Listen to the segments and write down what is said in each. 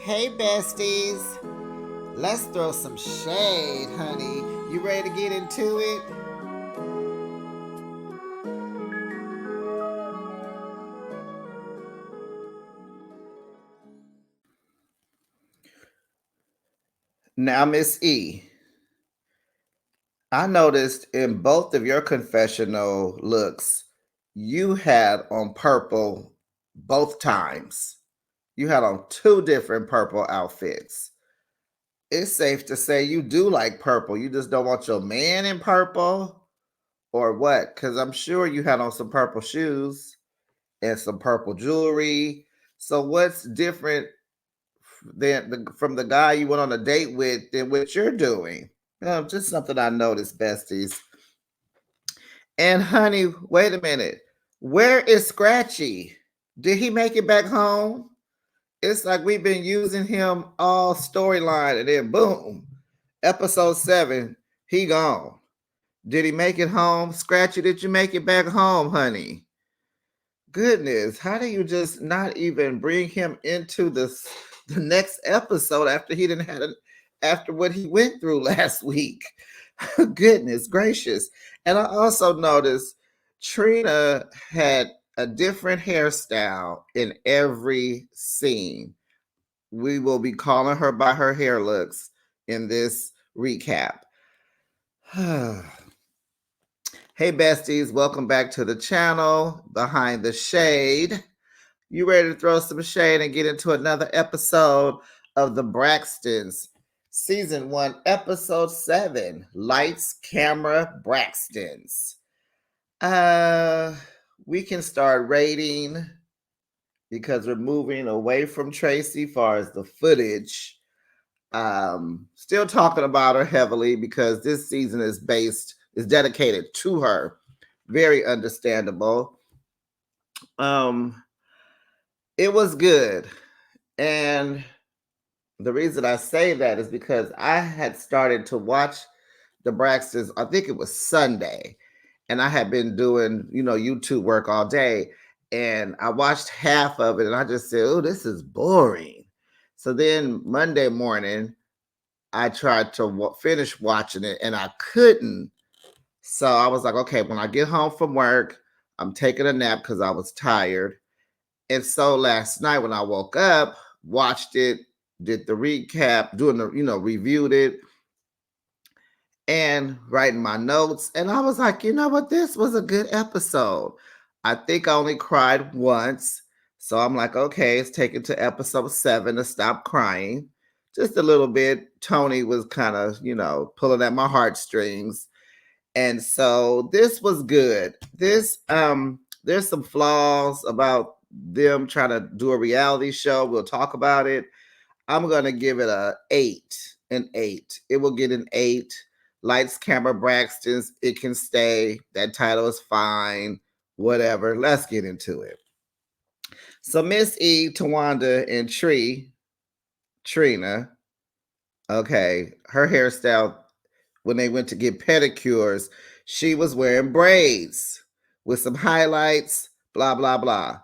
Hey besties, let's throw some shade, honey. You ready to get into it? Now, Miss E, I noticed in both of your confessional looks, you had on purple both times. You had on two different purple outfits. It's safe to say you do like purple. You just don't want your man in purple or what? Because I'm sure you had on some purple shoes and some purple jewelry. So what's different from the guy you went on a date with than what you're doing? Just something I noticed, besties. And honey, wait a minute. Where is Scratchy? Did he make it back home? It's like we've been using him all storyline, and then boom, episode 7, he gone. Did he make it home? Scratchy, did you make it back home, honey? Goodness, how do you just not even bring him into the next episode after he didn't had after what he went through last week? Goodness gracious. And I also noticed Trina had a different hairstyle in every scene. We will be calling her by her hair looks in this recap. Hey besties, welcome back to the channel, Behind the Shade. You ready to throw some shade and get into another episode of the Braxtons, Season 1, Episode 7, Lights, Camera, Braxtons. We can start rating because we're moving away from Tracy as far as the footage. Still talking about her heavily because this season is dedicated to her. Very understandable. It was good. And the reason I say that is because I had started to watch the Braxtons, I think it was Sunday, and I had been doing, YouTube work all day. And I watched half of it and I just said, oh, this is boring. So then Monday morning, I tried to finish watching it and I couldn't. So I was like, okay, when I get home from work, I'm taking a nap because I was tired. And so last night when I woke up, watched it, did the recap, doing the, reviewed it and writing my notes. And I was like, you know what? This was a good episode. I think I only cried once. So I'm like, okay, it's taken to episode 7 to stop crying. Just a little bit. Tony was kind of, pulling at my heartstrings. And so this was good. There's some flaws about them trying to do a reality show. We'll talk about it. I'm gonna give it an 8. It will get an 8. Lights, camera, Braxton's. It can stay. That title is fine. Whatever. Let's get into it. So Miss E, Tawanda, and Trina. Okay, her hairstyle when they went to get pedicures, she was wearing braids with some highlights, blah, blah, blah.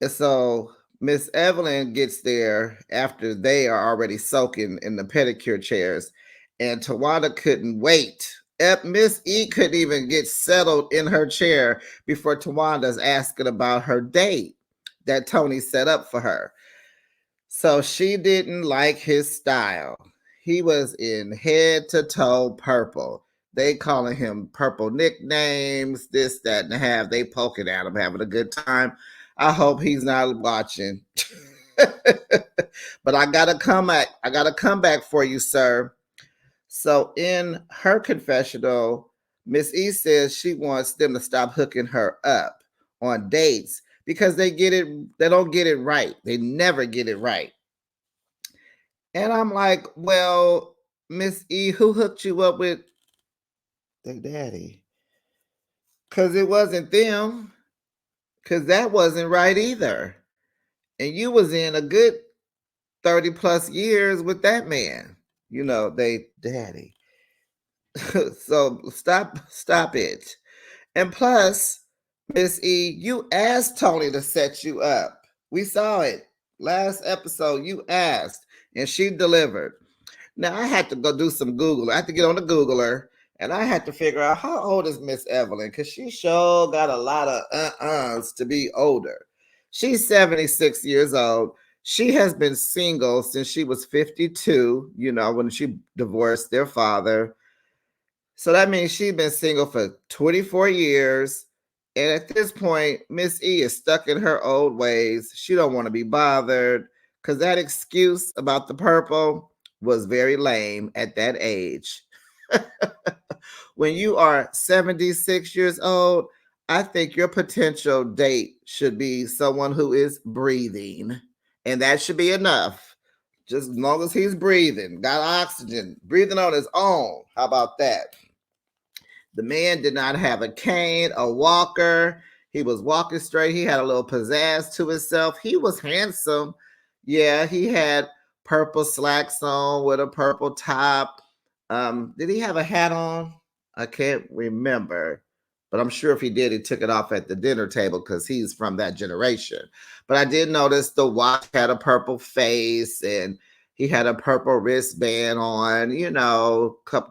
And so Miss Evelyn gets there after they are already soaking in the pedicure chairs. And Tawanda couldn't wait. Miss E couldn't even get settled in her chair before Tawanda's asking about her date that Tony set up for her. So she didn't like his style. He was in head to toe purple. They calling him purple nicknames, this, that, and a half. They poking at him, having a good time. I hope he's not watching. But I gotta come back. I gotta come back for you, sir. So in her confessional, Miss E says she wants them to stop hooking her up on dates because they don't get it right. They never get it right. And I'm like, well, Miss E, who hooked you up with their daddy? Because it wasn't them. Because that wasn't right either. And you was in a good 30 plus years with that man. They daddy. So stop it. And plus, Miss E, you asked Tony to set you up. We saw it last episode. You asked. and she delivered. Now I had to go do some Google. I had to get on the Googler, and I had to figure out how old is Miss Evelyn, because she sure got a lot of uh-uhs to be older. She's 76 years old. She has been single since she was 52, when she divorced their father. So that means she's been single for 24 years. And at this point, Miss E is stuck in her old ways. She don't want to be bothered, because that excuse about the purple was very lame at that age. When you are 76 years old, I think your potential date should be someone who is breathing. And that should be enough. Just as long as he's breathing, got oxygen, breathing on his own. How about that? The man did not have a cane, a walker. He was walking straight. He had a little pizzazz to himself. He was handsome. Yeah, he had purple slacks on with a purple top. Did he have a hat on? I can't remember. But I'm sure if he did, he took it off at the dinner table because he's from that generation. But I did notice the watch had a purple face, and he had a purple wristband on,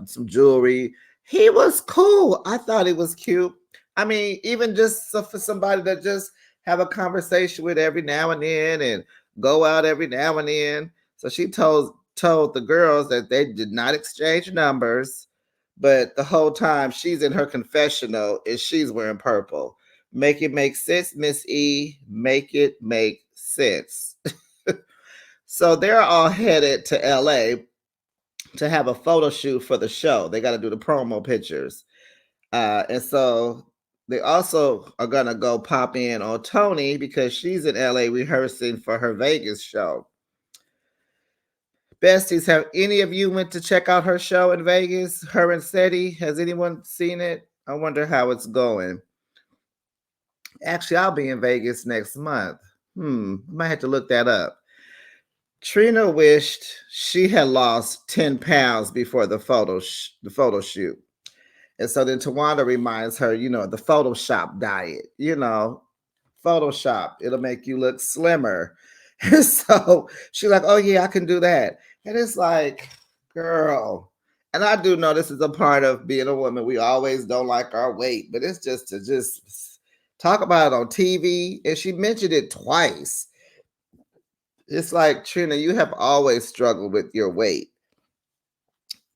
some jewelry. He was cool. I thought he was cute. I mean, even just for somebody that just have a conversation with every now and then and go out every now and then. So she told the girls that they did not exchange numbers, but the whole time she's in her confessional and she's wearing purple. Make it make sense, Miss E. Make it make sense. So they're all headed to LA to have a photo shoot for the show. They got to do the promo pictures. And so they also are going to go pop in on Tony because she's in LA rehearsing for her Vegas show. Besties, have any of you went to check out her show in Vegas? Her and Seti, has anyone seen it? I wonder how it's going. Actually, I'll be in Vegas next month. Might have to look that up. Trina wished she had lost 10 pounds before the photo shoot. And so then Tawanda reminds her, the Photoshop diet, Photoshop, it'll make you look slimmer. And so she's like, oh yeah, I can do that. And it's like, girl. And I do know this is a part of being a woman. We always don't like our weight, but it's just to just talk about it on TV. And she mentioned it twice. It's like, Trina, you have always struggled with your weight.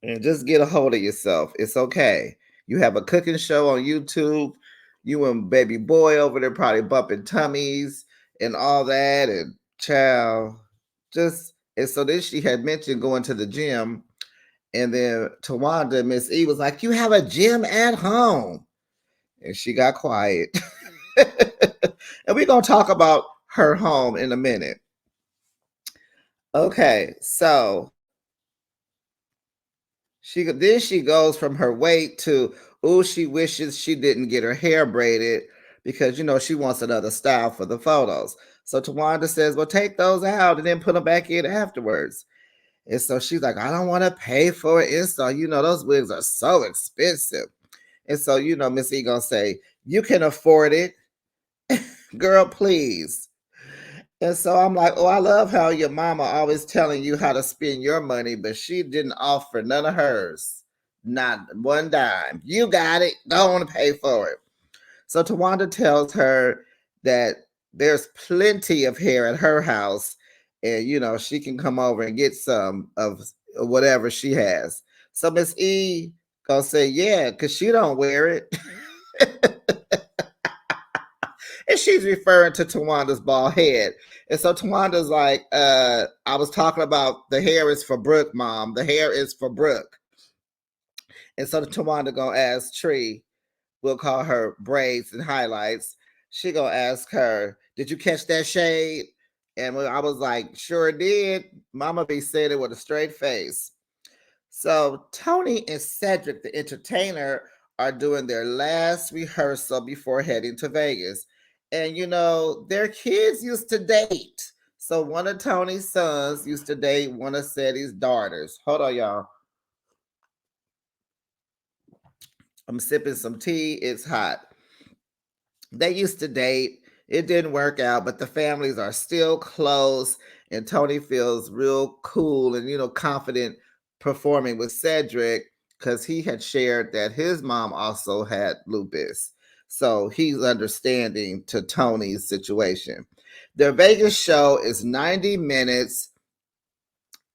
And just get a hold of yourself. It's okay. You have a cooking show on YouTube. You and baby boy over there probably bumping tummies and all that. And child, and so then she had mentioned going to the gym. And then Tawanda, Miss E was like, you have a gym at home. And she got quiet. And we're going to talk about her home in a minute. Okay, so she goes from her weight to, she wishes she didn't get her hair braided because she wants another style for the photos. So Tawanda says, well, take those out and then put them back in afterwards. And so she's like, I don't want to pay for it install. Those wigs are so expensive. And so Miss E gonna say, you can afford it. Girl, please. And so I'm like, I love how your mama always telling you how to spend your money, but she didn't offer none of hers. Not one dime. You got it. Go on and pay for it. So Tawanda tells her that there's plenty of hair at her house, and she can come over and get some of whatever she has. So Miss E gonna say, yeah, because she don't wear it. And she's referring to Tawanda's bald head. And so Tawanda's like, I was talking about the hair is for Brooke, Mom. The hair is for Brooke. And so Tawanda gonna ask Tree, we'll call her braids and highlights. She gonna ask her, did you catch that shade? And I was like, sure did. Mama be saying it with a straight face. So Tony and Cedric, the entertainer, are doing their last rehearsal before heading to Vegas. And their kids used to date. So one of Tony's sons used to date one of Seti's daughters. Hold on, y'all. I'm sipping some tea. It's hot. They used to date. It didn't work out, but the families are still close. And Tony feels real cool and, confident performing with Cedric because he had shared that his mom also had lupus. So he's understanding to Tony's situation. Their Vegas show is 90 minutes,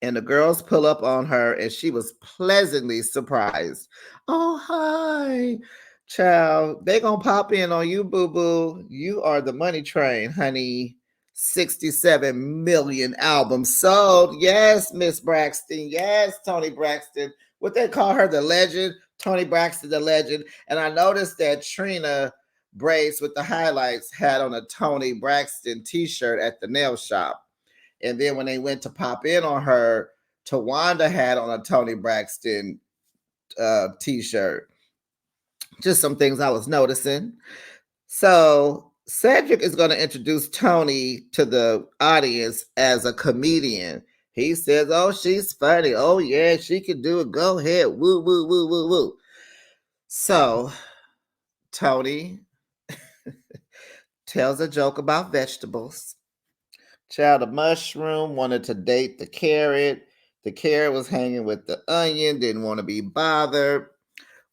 and the girls pull up on her, and she was pleasantly surprised. Oh, hi, child. They gonna pop in on you, boo boo. You are the money train, honey. 67 million albums sold. Yes, Miss Braxton. Yes, Tony Braxton. What they call her, the legend. Tony Braxton, the legend. And I noticed that Trina Brace with the highlights had on a Tony Braxton t-shirt at the nail shop. And then when they went to pop in on her, Tawanda had on a Tony Braxton t-shirt. Just some things I was noticing. So Cedric is going to introduce Tony to the audience as a comedian. He says, "Oh, she's funny. Oh, yeah, she can do it. Go ahead. Woo, woo, woo, woo, woo." So Tony tells a joke about vegetables. Child, the mushroom wanted to date the carrot. The carrot was hanging with the onion, didn't want to be bothered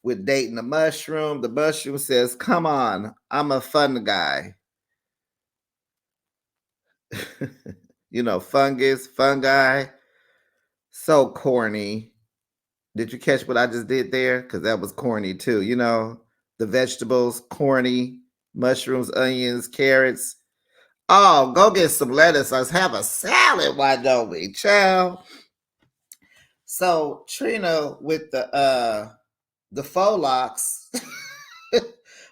with dating the mushroom. The mushroom says, "Come on, I'm a fun guy." Fungus, fungi. So corny. Did you catch what I just did there? Because that was corny too. The vegetables, corny, mushrooms, onions, carrots. Oh, go get some lettuce. Let's have a salad. Why don't we, child? So Trina with the faux locks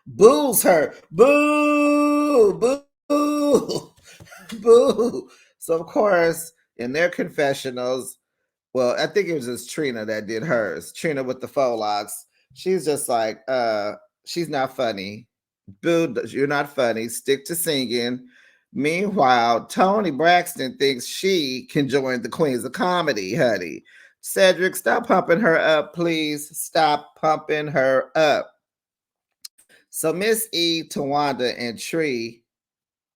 boos her. Boo, boo, boo. So of course, in their confessionals, well, I think it was just Trina that did hers. Trina with the faux locks. She's just like, she's not funny. Boo, you're not funny. Stick to singing. Meanwhile, Tony Braxton thinks she can join the Queens of Comedy, honey. Cedric, stop pumping her up, please. Stop pumping her up. So Miss E, Tawanda, and Tree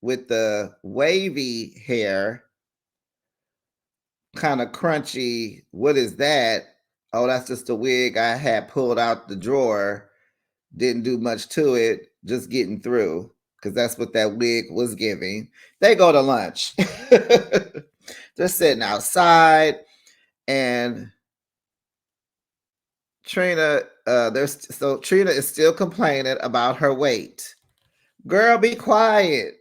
with the wavy hair, kind of crunchy. What is that? Oh, that's just a wig I had pulled out the drawer. Didn't do much to it, just getting through, because that's what that wig was giving. They go to lunch. They're sitting outside, and Trina, Trina is still complaining about her weight. Girl, be quiet.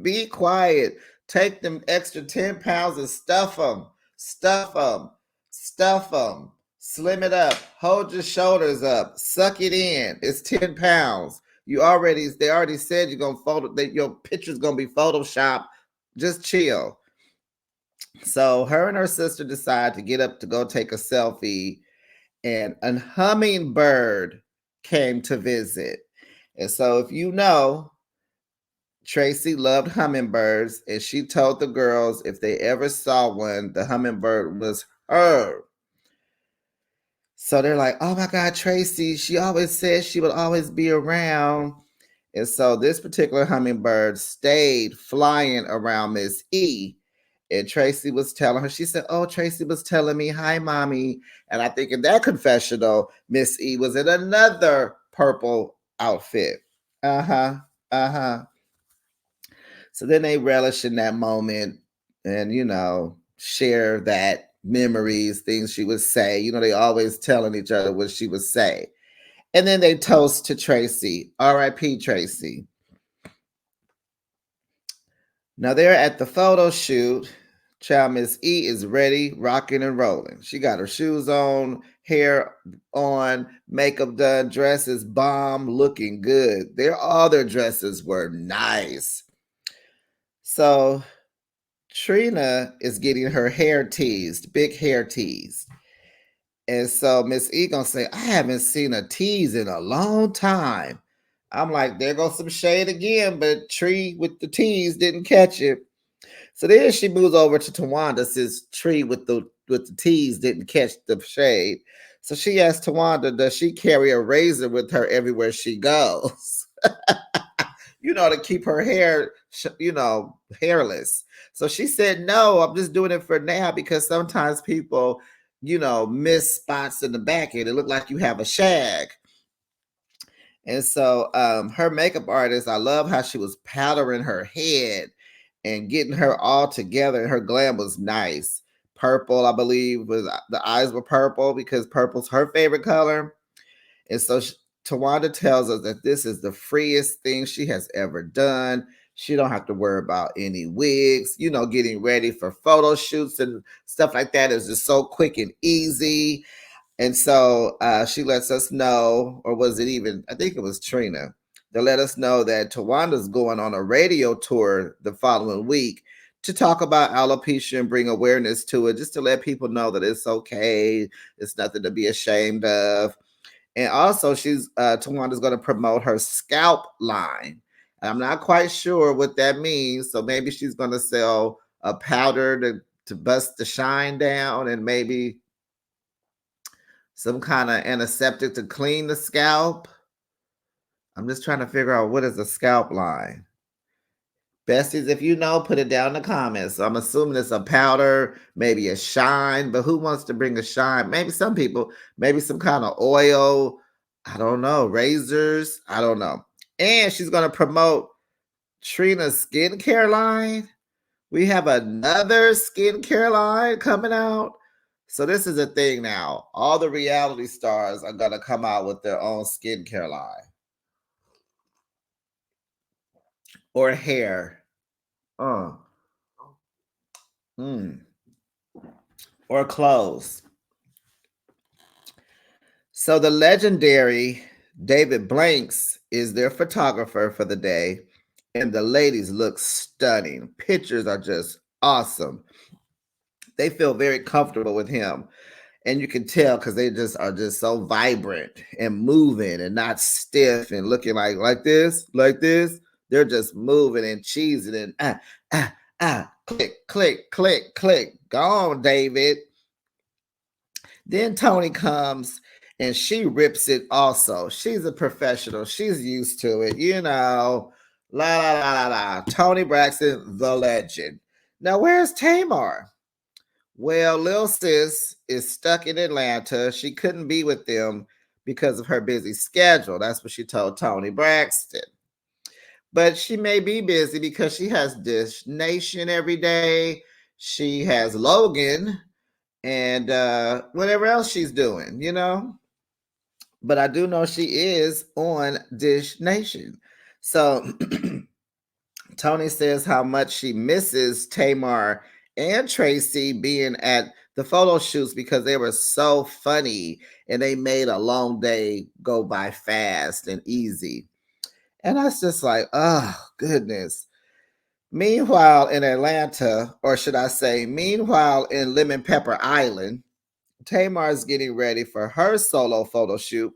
Be quiet. Take them extra 10 pounds and stuff them. Stuff them. Stuff them. Slim it up. Hold your shoulders up. Suck it in. It's 10 pounds. They already said you're gonna that your picture's gonna be photoshopped. Just chill. So her and her sister decide to get up to go take a selfie, and a hummingbird came to visit. And so if you know, Tracy loved hummingbirds, and she told the girls if they ever saw one, the hummingbird was her. So they're like, "Oh my God, Tracy, she always said she would always be around." And so this particular hummingbird stayed flying around Miss E. And Tracy was telling her, she said, "Oh, Tracy was telling me, hi, mommy." And I think in that confessional, Miss E was in another purple outfit. Uh huh. Uh huh. So then they relish in that moment and, share that memories, things she would say. They always telling each other what she would say. And then they toast to Tracy, R.I.P. Tracy. Now they're at the photo shoot. Child Miss E is ready, rocking and rolling. She got her shoes on, hair on, makeup done, dresses bomb, looking good. All their dresses were nice. So Trina is getting her hair teased, big hair teased. And so Miss E gonna say, "I haven't seen a tease in a long time." I'm like, there goes some shade again, but Tree with the tease didn't catch it. So then she moves over to Tawanda, says Tree with the tease didn't catch the shade. So she asked Tawanda, does she carry a razor with her everywhere she goes? to keep her hair, hairless. So she said, no, I'm just doing it for now because sometimes people, miss spots in the back and it look like you have a shag. And so her makeup artist, I love how she was powdering her head and getting her all together. And her glam was nice. Purple, I believe, was the eyes were purple because purple's her favorite color. And so Tawanda tells us that this is the freest thing she has ever done. She don't have to worry about any wigs, getting ready for photo shoots and stuff like that is just so quick and easy. And so she lets us know, or was it even, I think it was Trina, to let us know that Tawanda's going on a radio tour the following week to talk about alopecia and bring awareness to it, just to let people know that it's okay. It's nothing to be ashamed of. And also, Tawanda's going to promote her scalp line. I'm not quite sure what that means. So maybe she's going to sell a powder to bust the shine down, and maybe some kind of antiseptic to clean the scalp. I'm just trying to figure out what is a scalp line. Besties, if you know, put it down in the comments. So I'm assuming it's a powder, maybe a shine, but who wants to bring a shine? Maybe some people, maybe some kind of oil. I don't know. Razors. I don't know. And she's going to promote Trina's skincare line. We have another skincare line coming out. So this is a thing now. All the reality stars are going to come out with their own skincare line. Or hair. Or clothes. So the legendary David Blanks is their photographer for the day. And the ladies look stunning. Pictures are just awesome. They feel very comfortable with him. And you can tell because they just are just so vibrant and moving and not stiff and looking like this. They're just moving and cheesing and click, click, click, click. Go on, David. Then Tony comes and she rips it also. She's a professional. She's used to it, La la la la la. Tony Braxton, the legend. Now, where's Tamar? Well, Lil Sis is stuck in Atlanta. She couldn't be with them because of her busy schedule. That's what she told Tony Braxton. But she may be busy because she has Dish Nation every day. She has Logan and whatever else she's doing, But I do know she is on Dish Nation. So Tony says how much she misses Tamar and Tracy being at the photo shoots because they were so funny and they made a long day go by fast and easy. And I was just like, oh, goodness. Meanwhile, in Atlanta, or should I say, meanwhile in Lemon Pepper Island, Tamar's getting ready for her solo photo shoot.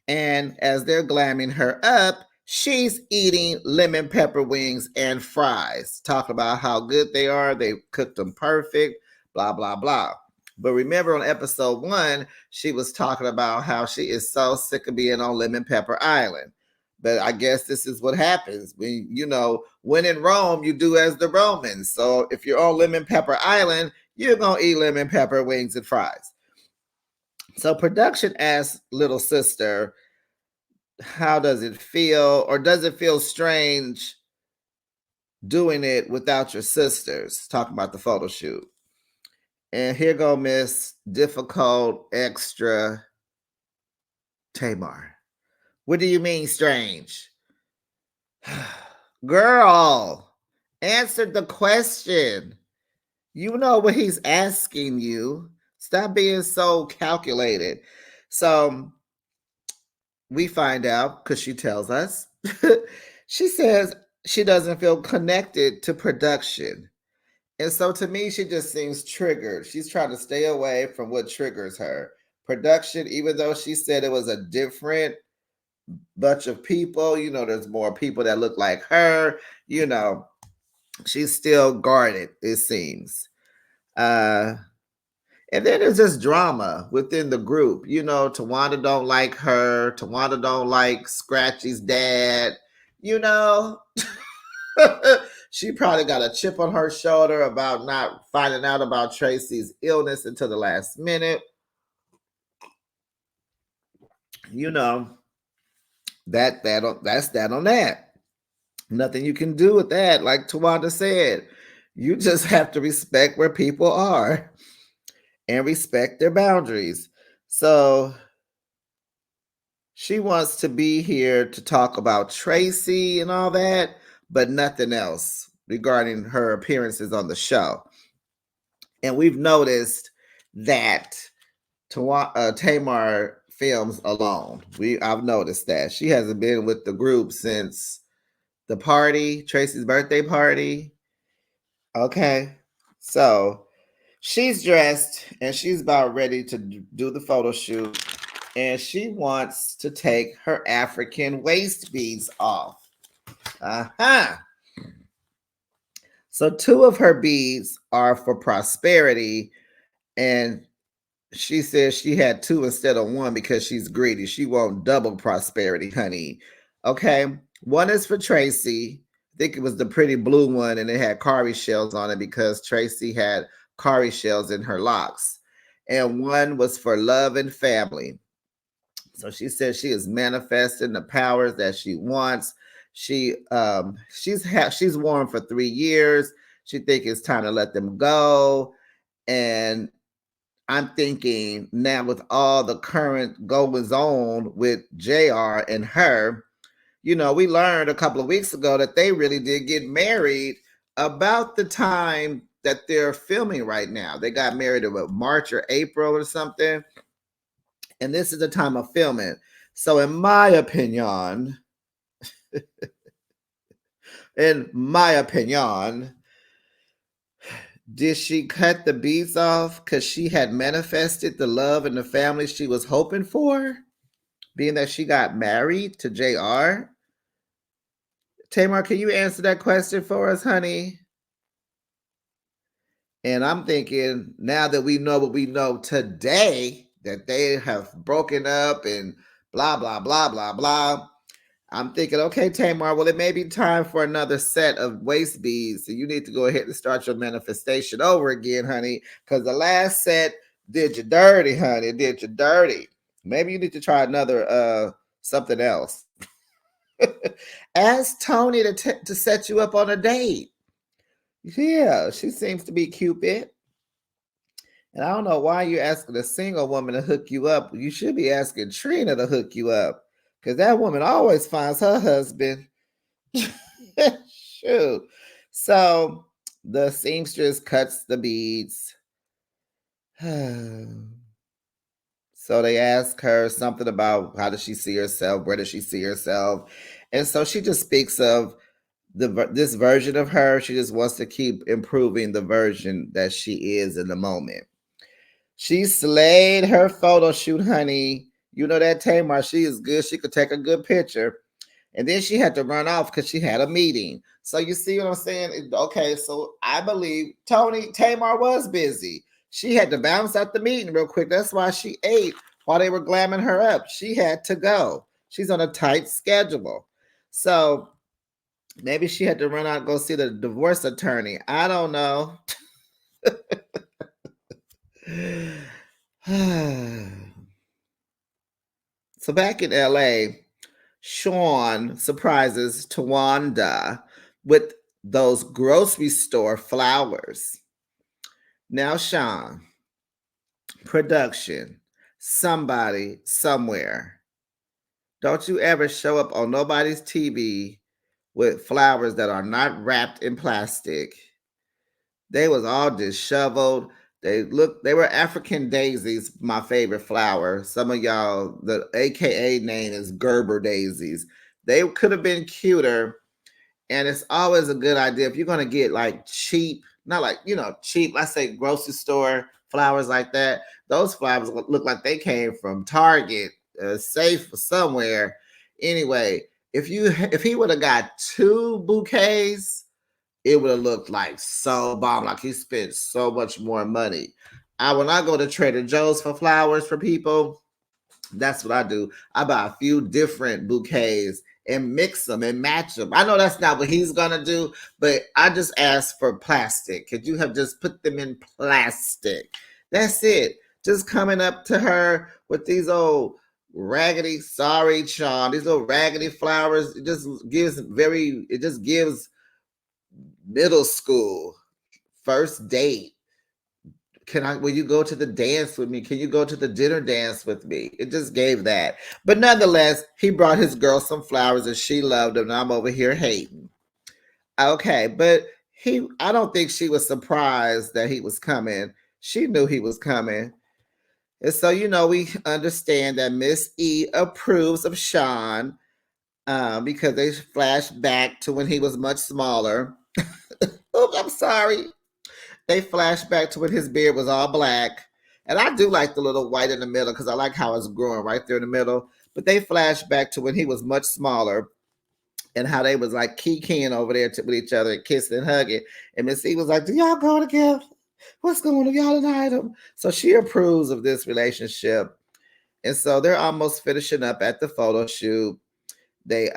And as they're glamming her up, she's eating lemon pepper wings and fries, talking about how good they are. They cooked them perfect, blah, blah, blah. But remember on episode 1, she was talking about how she is so sick of being on Lemon Pepper Island. But I guess this is what happens when in Rome, you do as the Romans. So if you're on Lemon Pepper Island, you're going to eat lemon pepper wings and fries. So production asked little sister, how does it feel, or does it feel strange doing it without your sisters? Talking about the photo shoot. And here go Miss Difficult Extra Tamar. What do you mean strange? Girl, answer the question. You know what he's asking you. Stop being so calculated. So we find out because she tells us. She says she doesn't feel connected to production. And so to me, she just seems triggered. She's trying to stay away from what triggers her. Production, even though she said it was a different bunch of people, there's more people that look like her, she's still guarded, it seems. And then there's just drama within the group. Tawanda don't like her. Tawanda don't like Scratchy's dad. You know, she probably got a chip on her shoulder about not finding out about Tracy's illness until the last minute. You know, that's that on that. Nothing you can do with that. Like Tawanda said, you just have to respect where people are and respect their boundaries. So she wants to be here to talk about Tracy and all that, but nothing else regarding her appearances on the show. And we've noticed that Tamar films alone. I've noticed that she hasn't been with the group since the party, Tracy's birthday party. Okay, so she's dressed and she's about ready to do the photo shoot, and she wants to take her African waist beads off. Uh-huh. So two of her beads are for prosperity, and she says she had two instead of one because she's greedy. She won't double prosperity, honey. Okay. One is for Tracy. I think it was the pretty blue one, and it had cowrie shells on it because Tracy had cowrie shells in her locks. And one was for love and family. So she says she is manifesting the powers that she wants. She's worn for 3 years. She think it's time to let them go. And I'm thinking now with all the current goings on with JR and her, we learned a couple of weeks ago that they really did get married about the time that they're filming right now. They got married in March or April or something. And this is the time of filming. So in my opinion, did she cut the beads off because she had manifested the love and the family she was hoping for, being that she got married to JR? Tamar, can you answer that question for us, honey? And I'm thinking, now that we know what we know today, that they have broken up and blah, blah, blah, blah, blah. I'm thinking, okay, Tamar, well, it may be time for another set of waist beads. So you need to go ahead and start your manifestation over again, honey, because the last set did you dirty, honey. It did you dirty. Maybe you need to try another something else. Ask Tony to set you up on a date. Yeah, she seems to be Cupid. And I don't know why you're asking a single woman to hook you up. You should be asking Trina to hook you up, because that woman always finds her husband. Shoot. So the seamstress cuts the beads. So they ask her something about how does she see herself, where does she see herself, and so she just speaks of this version of her. She just wants to keep improving the version that she is in the moment. She slayed her photo shoot, honey. You know that Tamar, she is good. She could take a good picture. And then she had to run off because she had a meeting. So you see what I'm saying? Okay, so I believe Tamar was busy. She had to bounce out the meeting real quick. That's why she ate while they were glamming her up. She had to go. She's on a tight schedule. So maybe she had to run out and go see the divorce attorney. I don't know. So back in LA, Sean surprises Tawanda with those grocery store flowers. Now, Sean, production, somebody, somewhere. Don't you ever show up on nobody's TV with flowers that are not wrapped in plastic. They was all disheveled. They were African daisies, my favorite flower. Some of y'all, the AKA name is Gerber daisies. They could have been cuter. And it's always a good idea if you're going to get like cheap, not like, cheap, I say grocery store flowers like that. Those flowers look like they came from Target, safe somewhere. Anyway, if he would have got two bouquets, it would have looked like so bomb, like he spent so much more money. When I go to Trader Joe's for flowers for people, that's what I do. I buy a few different bouquets and mix them and match them. I know that's not what he's gonna do, but I just asked for plastic. Could you have just put them in plastic? That's it. Just coming up to her with these old raggedy, sorry, Sean, these little raggedy flowers. It just gives middle school first date. Will you go to the dance with me? Can you go to the dinner dance with me? It just gave that. But nonetheless, he brought his girl some flowers and she loved them. And I'm over here hating. Okay, but I don't think she was surprised that he was coming. She knew he was coming. And so, we understand that Miss E approves of Sean because they flash back to when he was much smaller. Oops, I'm sorry. They flash back to when his beard was all black. And I do like the little white in the middle because I like how it's growing right there in the middle. But they flash back to when he was much smaller and how they was like kikiing over there with each other and kissing and hugging. And Miss E was like, do y'all go together? What's going on? Y'all an item? So she approves of this relationship. And so they're almost finishing up at the photo shoot. They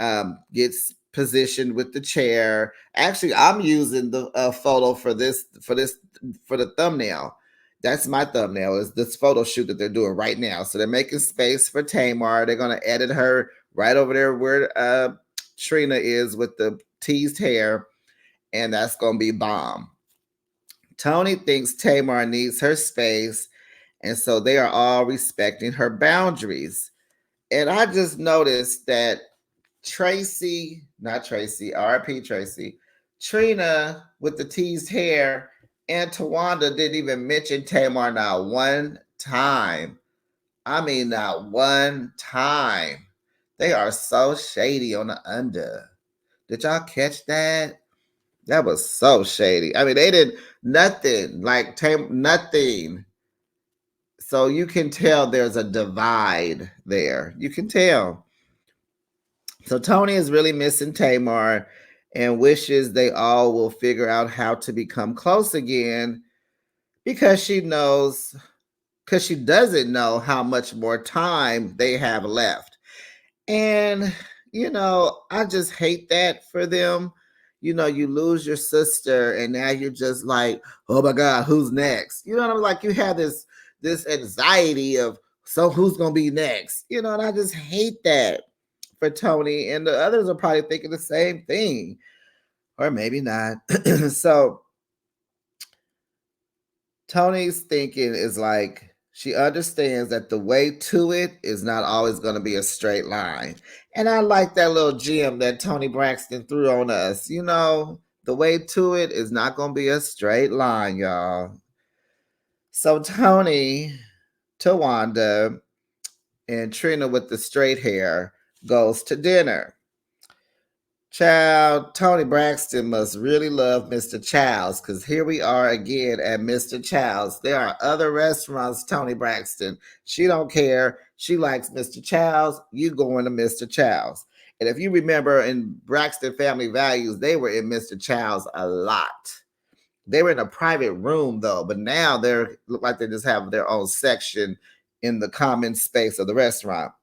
gets positioned with the chair. Actually, I'm using the photo for the thumbnail. That's my thumbnail, is this photo shoot that they're doing right now. So they're making space for Tamar. They're going to edit her right over there where Trina is with the teased hair, and that's going to be bomb. Tony thinks Tamar needs her space, and so they are all respecting her boundaries. And I just noticed that RP Tracy, Trina with the teased hair, and Tawanda didn't even mention Tamar not one time. I mean, not one time. They are so shady on the under. Did y'all catch that? That was so shady. I mean, they did nothing, nothing. So you can tell there's a divide there. You can tell. So Tony is really missing Tamar and wishes they all will figure out how to become close again because she doesn't know how much more time they have left. And, I just hate that for them. You lose your sister and now you're just like, oh my God, who's next? You know what I mean? Like you have this anxiety of, so who's gonna be next? And I just hate that for Tony. And the others are probably thinking the same thing. Or maybe not. So Tony's thinking is like, she understands that the way to it is not always going to be a straight line. And I like that little gem that Tony Braxton threw on us. The way to it is not going to be a straight line, y'all. So Tony, Tawanda, and Trina with the straight hair goes to dinner. Child, Tony Braxton must really love Mr. Child's because here we are again at Mr. Child's. There are other restaurants, Tony Braxton. She don't care. She likes Mr. Child's. You going to Mr. Child's. And if you remember in Braxton Family Values, they were in Mr. Child's a lot. They were in a private room though, but now they look like they just have their own section in the common space of the restaurant.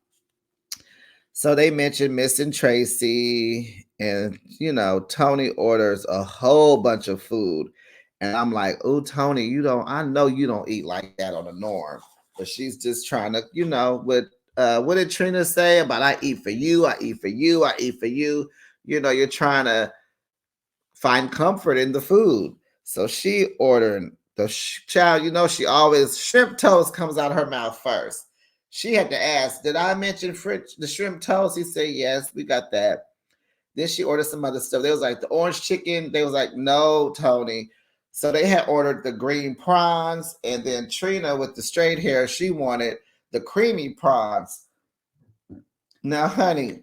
So they mentioned missing Tracy, and Tony orders a whole bunch of food. And I'm like, oh, Tony, I know you don't eat like that on the norm. But she's just trying to, what did Trina say about I eat for you, I eat for you, I eat for you? You're trying to find comfort in the food. So she ordered the child, she always, shrimp toast comes out of her mouth first. She had to ask, did I mention the shrimp toast? He said, yes, we got that. Then she ordered some other stuff. They was like the orange chicken. They was like, no, Tony. So they had ordered the green prawns. And then Trina with the straight hair, she wanted the creamy prawns. Now, honey,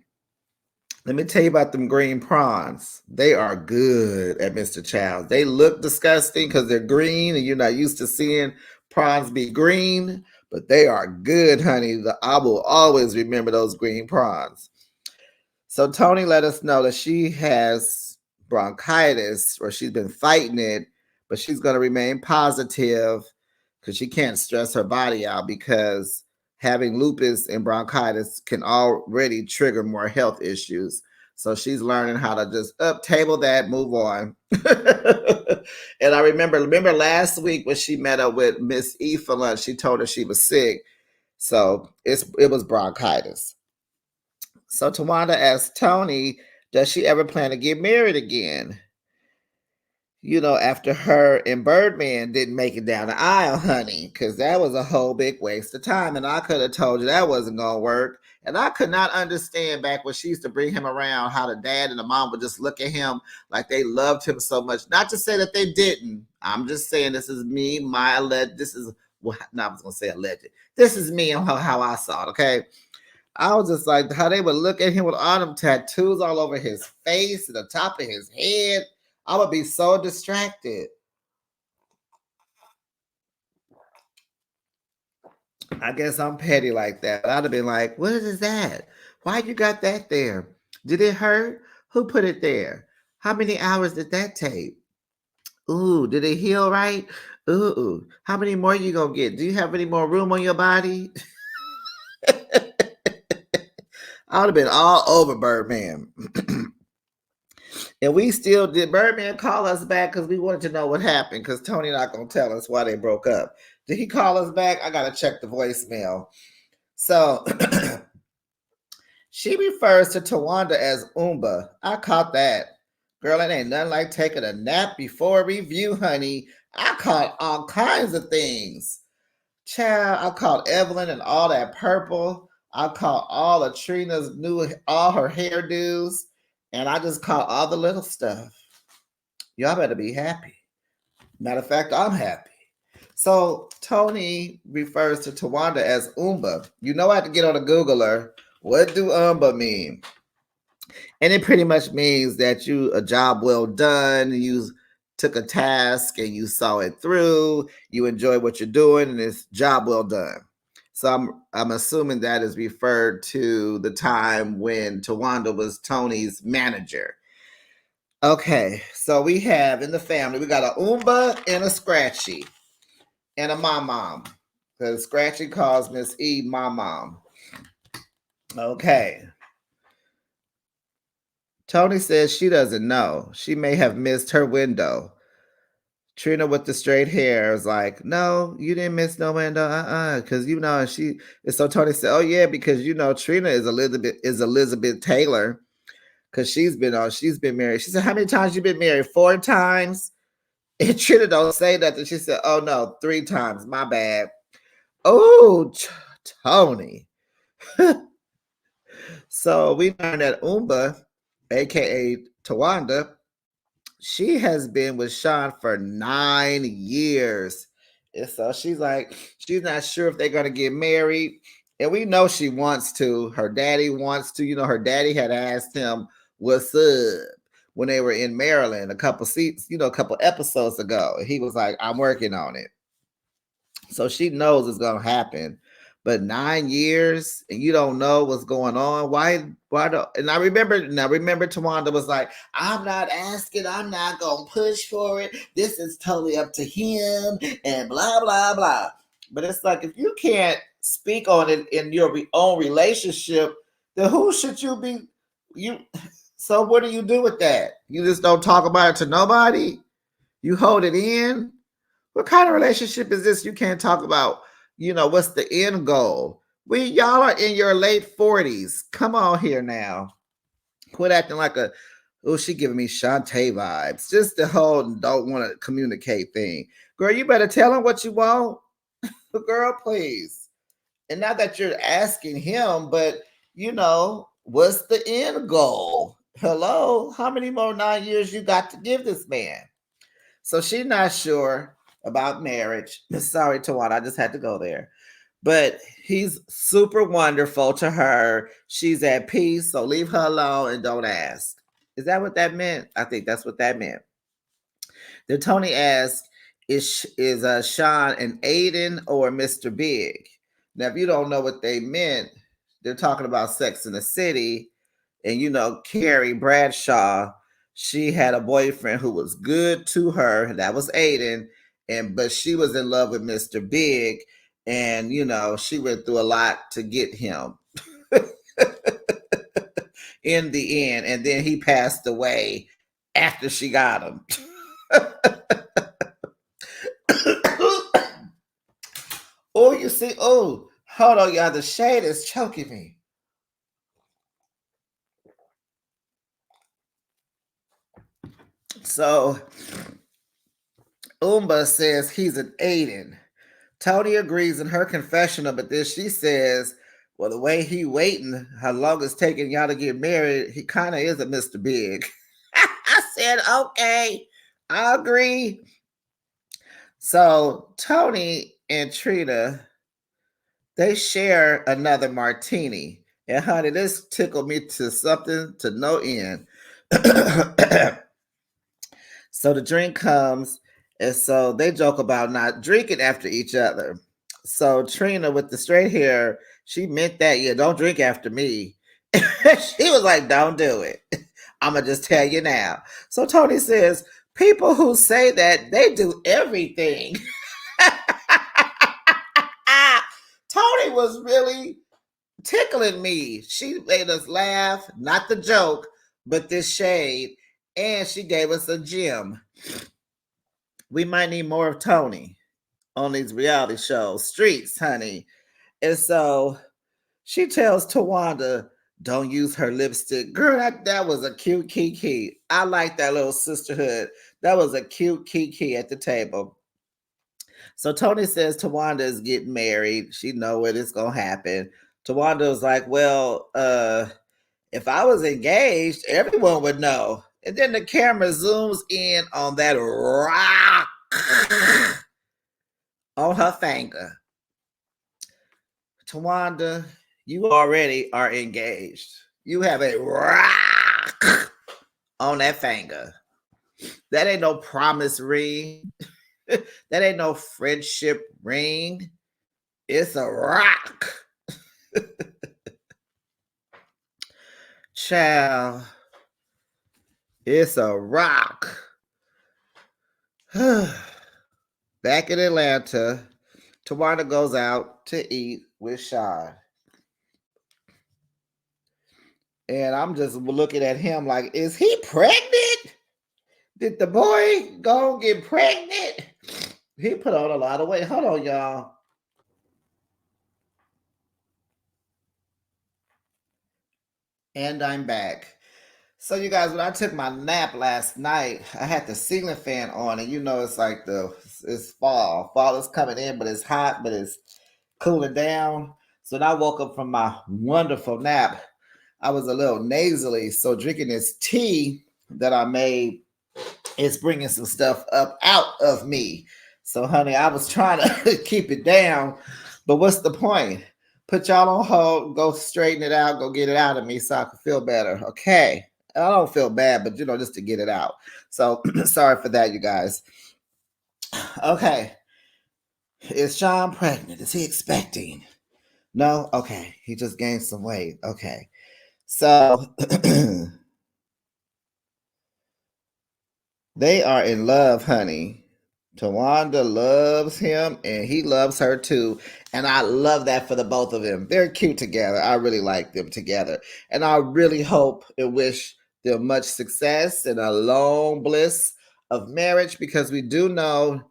let me tell you about them green prawns. They are good at Mr. Child's. They look disgusting because they're green and you're not used to seeing prawns be green. But they are good, honey. I will always remember those green prawns. So Tony let us know that she has bronchitis, or she's been fighting it, but she's going to remain positive because she can't stress her body out because having lupus and bronchitis can already trigger more health issues. So she's learning how to just up table that, move on. And I remember last week when she met up with Miss E for lunch, she told her she was sick. So it was bronchitis. So Tawanda asked Tony, does she ever plan to get married again? After her and Birdman didn't make it down the aisle, honey, because that was a whole big waste of time. And I could have told you that wasn't going to work. And I could not understand back when she used to bring him around how the dad and the mom would just look at him like they loved him so much. Not to say that they didn't. I'm just saying this is me, well, no, I was going to say alleged. This is me and how I saw it, okay? I was just like, how they would look at him with all them tattoos all over his face and the top of his head. I would be so distracted. I guess I'm petty like that. I'd have been like, what is that? Why you got that there? Did it hurt? Who put it there? How many hours did that take? Ooh, did it heal right? Ooh, how many more you gonna get? Do you have any more room on your body? I would have been all over Birdman. And we still did. Birdman call us back because we wanted to know what happened because Tony not going to tell us why they broke up. Did he call us back? I got to check the voicemail. So she refers to Tawanda as Oomba. I caught that. Girl, it ain't nothing like taking a nap before a review, honey. I caught all kinds of things. Child, I caught Evelyn and all that purple. I caught all of Trina's all her hairdos. And I just caught all the little stuff. Y'all better be happy. Matter of fact, I'm happy. So Tony refers to Tawanda as Oomba. I had to get on a Googler. What do Oomba mean? And it pretty much means that you a job well done. You took a task and you saw it through. You enjoy what you're doing, and it's job well done. So I'm assuming that is referred to the time when Tawanda was Tony's manager. Okay, so we have in the family, we got a Oomba and a Scratchy and a Mom. Because Scratchy calls Miss E Mom. Okay. Tony says she doesn't know. She may have missed her window. Trina with the straight hair is like, no, you didn't miss no window, because she. And so Tony said, oh yeah, because Trina is Elizabeth Taylor, because she's been married. She said, how many times you been married? 4 times. And Trina don't say nothing. She said, oh no, 3 times. My bad. Oh, Tony. So we learned that Oomba, aka Tawanda, she has been with Sean for 9 years. And so she's not sure if they're going to get married. And we know she wants to. Her daddy wants to. Her daddy had asked him, what's up? When they were in Maryland a couple episodes ago. He was like, I'm working on it. So she knows it's going to happen. But 9 years and you don't know what's going on. Why don't, and I remember Tawanda was like, I'm not asking, I'm not gonna push for it. This is totally up to him and blah blah blah. But it's like, if you can't speak on it in your own relationship, then who should you be? So what do you do with that? You just don't talk about it to nobody? You hold it in? What kind of relationship is this? You can't talk about, what's the end goal? Y'all are in your late 40s. Come on here now. Quit acting like she giving me Shantae vibes. Just the whole don't want to communicate thing. Girl, you better tell him what you want. Girl, please. And not that you're asking him, but, what's the end goal? Hello? How many more 9 years you got to give this man? So she's not sure about marriage. Sorry, Tawana, I just had to go there. But he's super wonderful to her. She's at peace, so leave her alone and don't ask. Is that what that meant? I think that's what that meant. Then Tony asked, is Sean an Aiden or Mr. Big? Now, if you don't know what they meant, they're talking about Sex in the City. And, Carrie Bradshaw, she had a boyfriend who was good to her. That was Aiden. But she was in love with Mr. Big. And, she went through a lot to get him. in the end, and then he passed away after she got him. Oh, you see, oh, hold on, y'all. The shade is choking me. So Umba says he's an Aiden. Tony agrees in her confessional, but then she says, well, the way he waiting, how long it's taking y'all to get married, he kind of is a Mr. Big. I said, okay, I agree. So Tony and Trina, they share another martini. And honey, this tickled me to something to no end. So the drink comes, and so they joke about not drinking after each other. So Trina with the straight hair, she meant that, yeah, don't drink after me. She was like, don't do it. I'm going to just tell you now. So Tony says, people who say that, they do everything. Tony was really tickling me. She made us laugh, not the joke, but this shade. And she gave us a gem. We might need more of Tony on these reality shows. Streets, honey. And so she tells Tawanda, don't use her lipstick. Girl, that was a cute kiki. I like that little sisterhood. That was a cute kiki at the table. So Tony says Tawanda is getting married. She know it is going to happen. Tawanda was like, well, if I was engaged, everyone would know. And then the camera zooms in on that rock on her finger. Tawanda, you already are engaged. You have a rock on that finger. That ain't no promise ring. That ain't no friendship ring. It's a rock. Child, it's a rock. Back in Atlanta, Tawanda goes out to eat with Sean. And I'm just looking at him like, is he pregnant? Did the boy go get pregnant? He put on a lot of weight. Hold on, y'all. And I'm back. So you guys, when I took my nap last night, I had the ceiling fan on, and you know it's like it's fall. Fall is coming in, but it's hot, but it's cooling down. So when I woke up from my wonderful nap, I was a little nasally. So drinking this tea that I made is bringing some stuff up out of me. So honey, I was trying to keep it down, but what's the point? Put y'all on hold, go straighten it out, go get it out of me so I can feel better. Okay. I don't feel bad, but just to get it out. So sorry for that, you guys. Okay. Is Sean pregnant? Is he expecting? No? Okay. He just gained some weight. Okay. So they are in love, honey. Tawanda loves him and he loves her too. And I love that for the both of them. They're cute together. I really like them together. And I really hope and wish them much success and a long bliss of marriage because we do know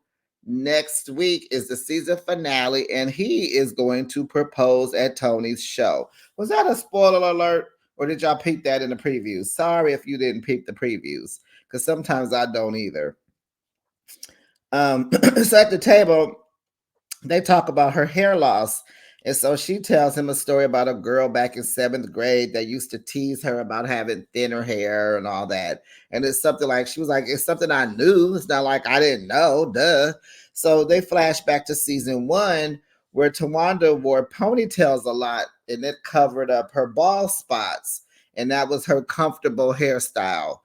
next week is the season finale and he is going to propose at Tony's show. Was that a spoiler alert or did y'all peep that in the previews? Sorry if you didn't peep the previews because sometimes I don't either. So at the table, they talk about her hair loss. And so she tells him a story about a girl back in 7th grade that used to tease her about having thinner hair and all that. And it's something like, she was like, it's something I knew. It's not like I didn't know, duh. So they flash back to season 1 where Tawanda wore ponytails a lot and it covered up her bald spots. And that was her comfortable hairstyle.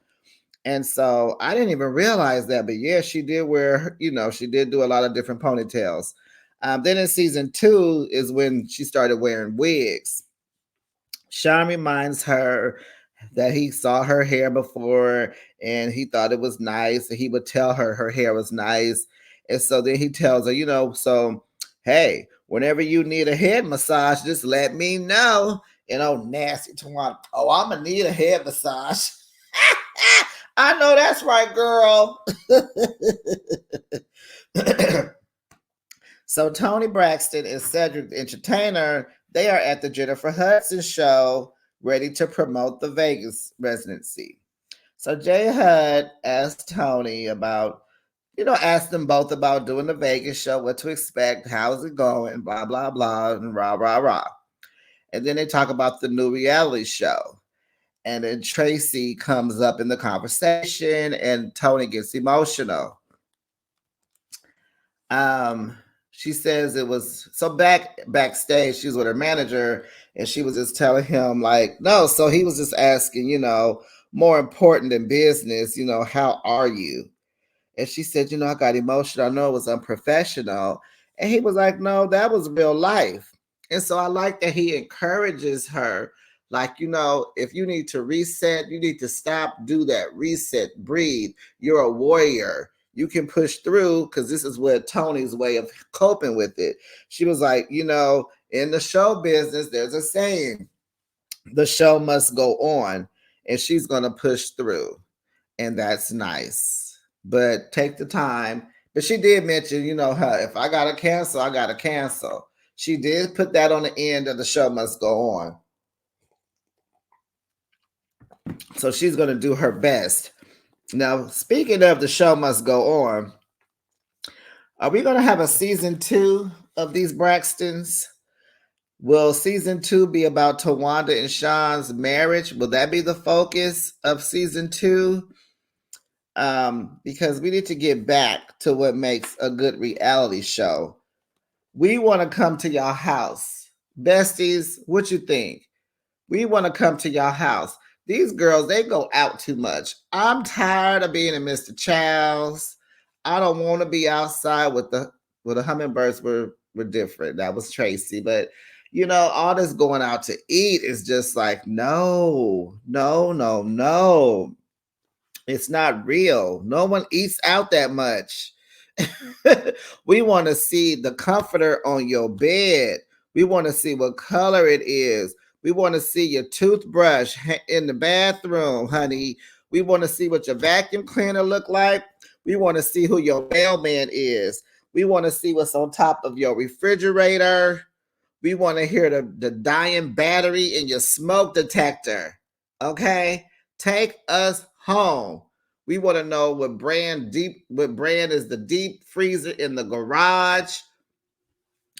And so I didn't even realize that, but yeah, she did wear, she did do a lot of different ponytails. Then in season 2 is when she started wearing wigs. Sean reminds her that he saw her hair before and he thought it was nice. And he would tell her hair was nice. And so then he tells her, so hey, whenever you need a head massage, just let me know. nasty Tawana. Oh, I'm gonna need a head massage. I know that's right, girl. So Tony Braxton and Cedric the Entertainer, they are at the Jennifer Hudson show, ready to promote the Vegas residency. So Jay Hud asked Tony about, asked them both about doing the Vegas show, what to expect, how's it going, blah, blah, blah, and rah, rah, rah. And then they talk about the new reality show. And then Tracy comes up in the conversation and Tony gets emotional. She says it was so backstage, she was with her manager and she was just telling him, like, no, so he was just asking, more important than business, how are you? And she said, I got emotional. I know it was unprofessional. And he was like, no, that was real life. And so I like that he encourages her. Like, if you need to reset, you need to stop, do that, reset, breathe. You're a warrior. You can push through, because this is what Tony's way of coping with it. She was like, in the show business, there's a saying, the show must go on, and she's going to push through. And that's nice. But take the time. But she did mention, her, if I got to cancel, I got to cancel. She did put that on the end of the show must go on. So she's going to do her best. Now, speaking of the show must go on, are we going to have a season 2 of these Braxtons? Will season 2 be about Tawanda and Sean's marriage? Will that be the focus of season 2? Because we need to get back to what makes a good reality show. We want to come to y'all house. Besties, what you think? We want to come to y'all house. These girls, they go out too much. I'm tired of being in Mr. Chow's. I don't want to be outside with the hummingbirds were different. That was Tracy. But all this going out to eat is just like, no. It's not real. No one eats out that much. We want to see the comforter on your bed. We want to see what color it is. We want to see your toothbrush in the bathroom, honey. We want to see what your vacuum cleaner look like. We want to see who your mailman is. We want to see what's on top of your refrigerator. We want to hear the dying battery in your smoke detector. Okay? Take us home. We want to know what brand is the deep freezer in the garage.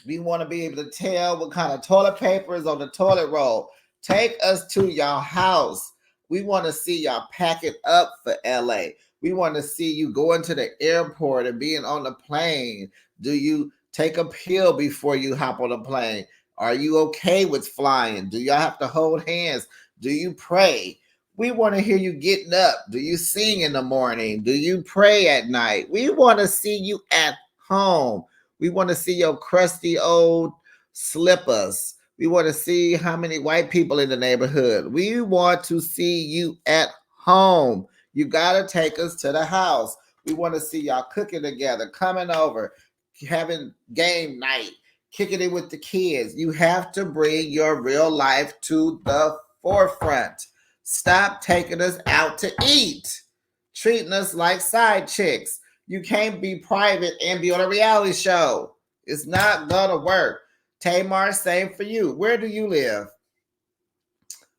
We want to be able to tell what kind of toilet paper is on the toilet roll. Take us to y'all house. We want to see y'all pack it up for LA. We want to see you going to the airport and being on the plane. Do you take a pill before you hop on a plane? Are you okay with flying? Do y'all have to hold hands? Do you pray? We want to hear you getting up. Do you sing in the morning? Do you pray at night? We want to see you at home. We want to see your crusty old slippers. We want to see how many white people in the neighborhood. We want to see you at home. You got to take us to the house. We want to see y'all cooking together, coming over, having game night, kicking it with the kids. You have to bring your real life to the forefront. Stop taking us out to eat, treating us like side chicks. You can't be private and be on a reality show. It's not gonna work. Tamar, same for you. Where do you live?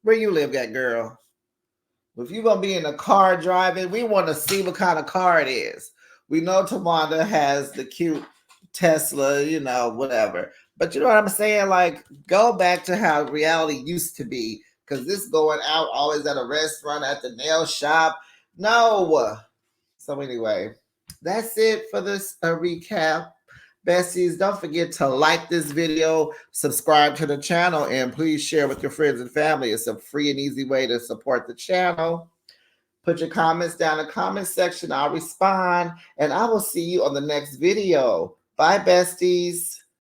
Where you live at, girl? If you're gonna be in a car driving, we want to see what kind of car it is. We know Tawanda has the cute Tesla, whatever. But you know what I'm saying? Like, go back to how reality used to be. Because this going out always at a restaurant, at the nail shop. No. So anyway, that's it for this recap. Besties, don't forget to like this video, subscribe to the channel, and please share with your friends and family. It's a free and easy way to support the channel. Put your comments down in the comment section. I'll respond, and I will see you on the next video. Bye, besties.